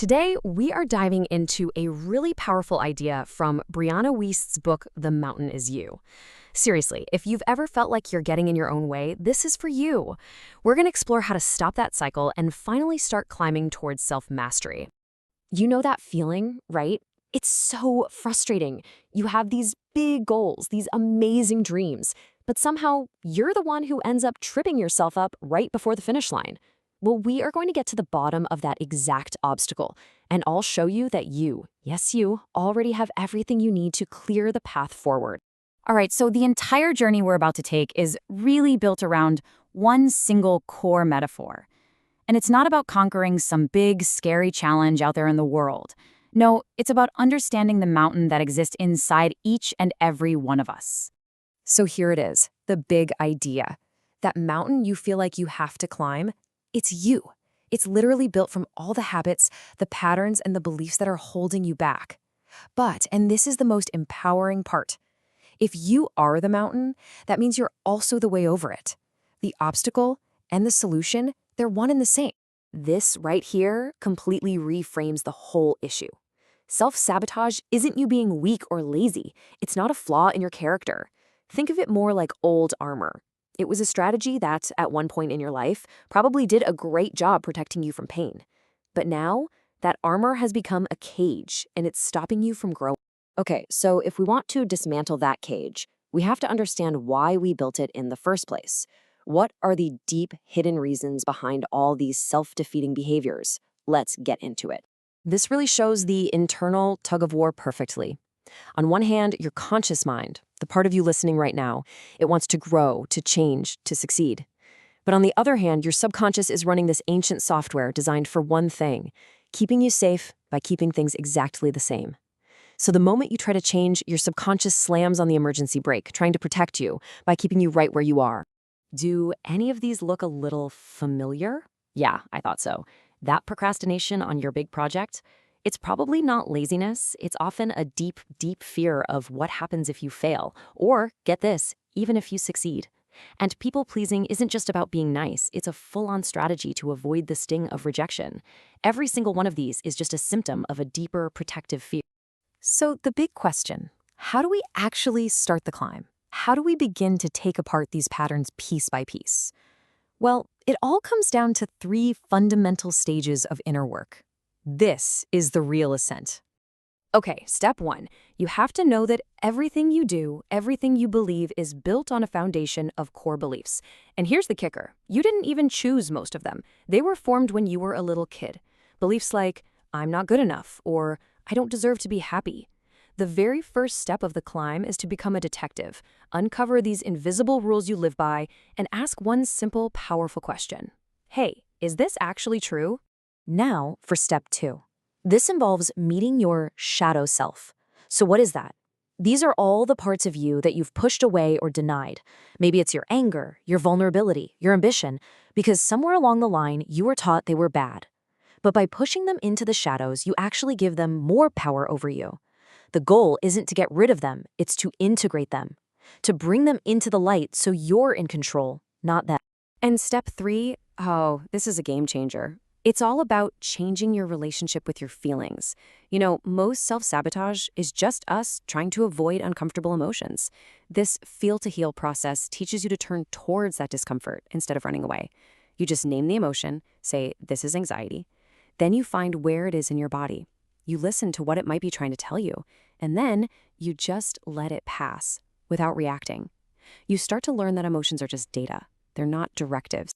Today, we are diving into a really powerful idea from Brianna Wiest's book, The Mountain Is You. Seriously, if you've ever felt like you're getting in your own way, this is for you. We're going to explore how to stop that cycle and finally start climbing towards self-mastery. You know that feeling, right? It's so frustrating. You have these big goals, these amazing dreams, but somehow you're the one who ends up tripping yourself up right before the finish line. Well, we are going to get to the bottom of that exact obstacle, and I'll show you that you, yes you, already have everything you need to clear the path forward. All right, so the entire journey we're about to take is really built around one single core metaphor. And it's not about conquering some big, scary challenge out there in the world. No, it's about understanding the mountain that exists inside each and every one of us. So here it is, the big idea. That mountain you feel like you have to climb, it's you. It's literally built from all the habits, the patterns, and the beliefs that are holding you back. But, and this is the most empowering part, if you are the mountain, that means you're also the way over it. The obstacle and the solution, they're one and the same. This right here completely reframes the whole issue. Self-sabotage isn't you being weak or lazy. It's not a flaw in your character. Think of it more like old armor. It was a strategy that, at one point in your life, probably did a great job protecting you from pain. But now, that armor has become a cage, and it's stopping you from growing. Okay, so if we want to dismantle that cage, we have to understand why we built it in the first place. What are the deep, hidden reasons behind all these self-defeating behaviors? Let's get into it. This really shows the internal tug-of-war perfectly. On one hand, your conscious mind, the part of you listening right now, it wants to grow, to change, to succeed. But on the other hand, your subconscious is running this ancient software designed for one thing, keeping you safe by keeping things exactly the same. So the moment you try to change, your subconscious slams on the emergency brake, trying to protect you by keeping you right where you are. Do any of these look a little familiar? Yeah, I thought so. That procrastination on your big project, it's probably not laziness. It's often a deep, deep fear of what happens if you fail, or, get this, even if you succeed. And people-pleasing isn't just about being nice. It's a full-on strategy to avoid the sting of rejection. Every single one of these is just a symptom of a deeper protective fear. So the big question, how do we actually start the climb? How do we begin to take apart these patterns piece by piece? Well, it all comes down to 3 fundamental stages of inner work. This is the real ascent. Okay, step 1. You have to know that everything you do, everything you believe is built on a foundation of core beliefs. And here's the kicker. You didn't even choose most of them. They were formed when you were a little kid. Beliefs like, I'm not good enough, or I don't deserve to be happy. The very first step of the climb is to become a detective, uncover these invisible rules you live by, and ask one simple, powerful question. Hey, is this actually true? Now for step 2. This involves meeting your shadow self. So what is that? These are all the parts of you that you've pushed away or denied. Maybe it's your anger, your vulnerability, your ambition, because somewhere along the line you were taught they were bad. But by pushing them into the shadows, you actually give them more power over you. The goal isn't to get rid of them, it's to integrate them, to bring them into the light so you're in control, not them. And step 3, oh, this is a game changer. It's all about changing your relationship with your feelings. You know, most self-sabotage is just us trying to avoid uncomfortable emotions. This feel-to-heal process teaches you to turn towards that discomfort instead of running away. You just name the emotion, say, this is anxiety. Then you find where it is in your body. You listen to what it might be trying to tell you, and then you just let it pass without reacting. You start to learn that emotions are just data. They're not directives.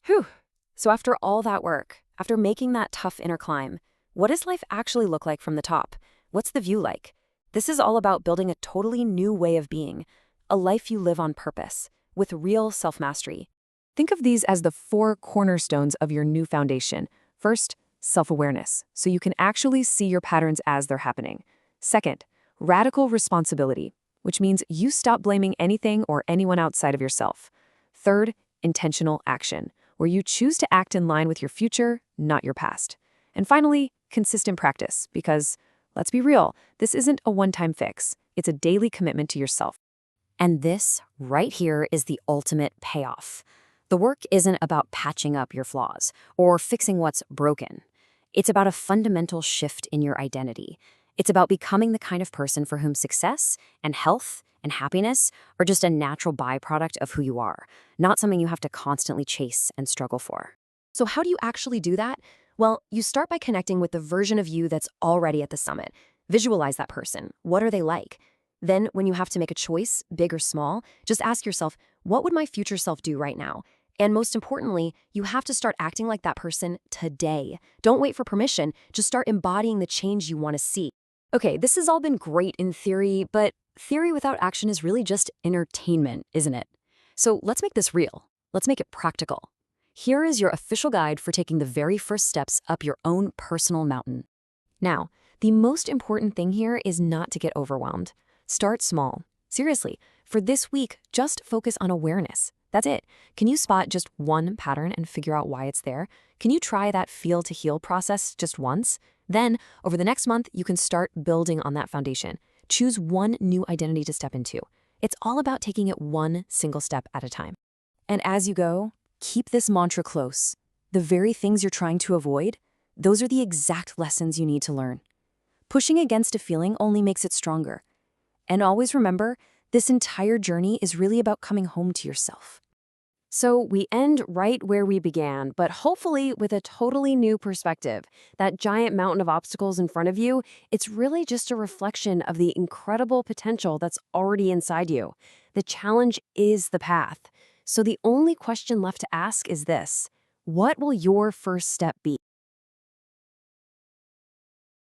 Whew. So after all that work, after making that tough inner climb, what does life actually look like from the top? What's the view like? This is all about building a totally new way of being, a life you live on purpose, with real self-mastery. Think of these as the 4 cornerstones of your new foundation. First, self-awareness, so you can actually see your patterns as they're happening. Second, radical responsibility, which means you stop blaming anything or anyone outside of yourself. Third, intentional action, where you choose to act in line with your future, not your past. And finally, consistent practice, because, let's be real, this isn't a one-time fix. It's a daily commitment to yourself. And this, right here, is the ultimate payoff. The work isn't about patching up your flaws or fixing what's broken. It's about a fundamental shift in your identity. It's about becoming the kind of person for whom success and health and happiness are just a natural byproduct of who you are, not something you have to constantly chase and struggle for. So how do you actually do that? Well, you start by connecting with the version of you that's already at the summit. Visualize that person. What are they like? Then, when you have to make a choice, big or small, just ask yourself, what would my future self do right now? And most importantly, you have to start acting like that person today. Don't wait for permission, just start embodying the change you want to see. Okay, this has all been great in theory, but theory without action is really just entertainment, isn't it? So let's make this real. Let's make it practical. Here is your official guide for taking the very first steps up your own personal mountain. Now, the most important thing here is not to get overwhelmed. Start small. Seriously, for this week, just focus on awareness. That's it. Can you spot just one pattern and figure out why it's there? Can you try that feel to heal process just once? Then, over the next month, you can start building on that foundation. Choose one new identity to step into. It's all about taking it one single step at a time. And as you go, keep this mantra close. The very things you're trying to avoid, those are the exact lessons you need to learn. Pushing against a feeling only makes it stronger. And always remember, this entire journey is really about coming home to yourself. So we end right where we began, but hopefully with a totally new perspective. That giant mountain of obstacles in front of you, it's really just a reflection of the incredible potential that's already inside you. The challenge is the path. So the only question left to ask is this: what will your first step be?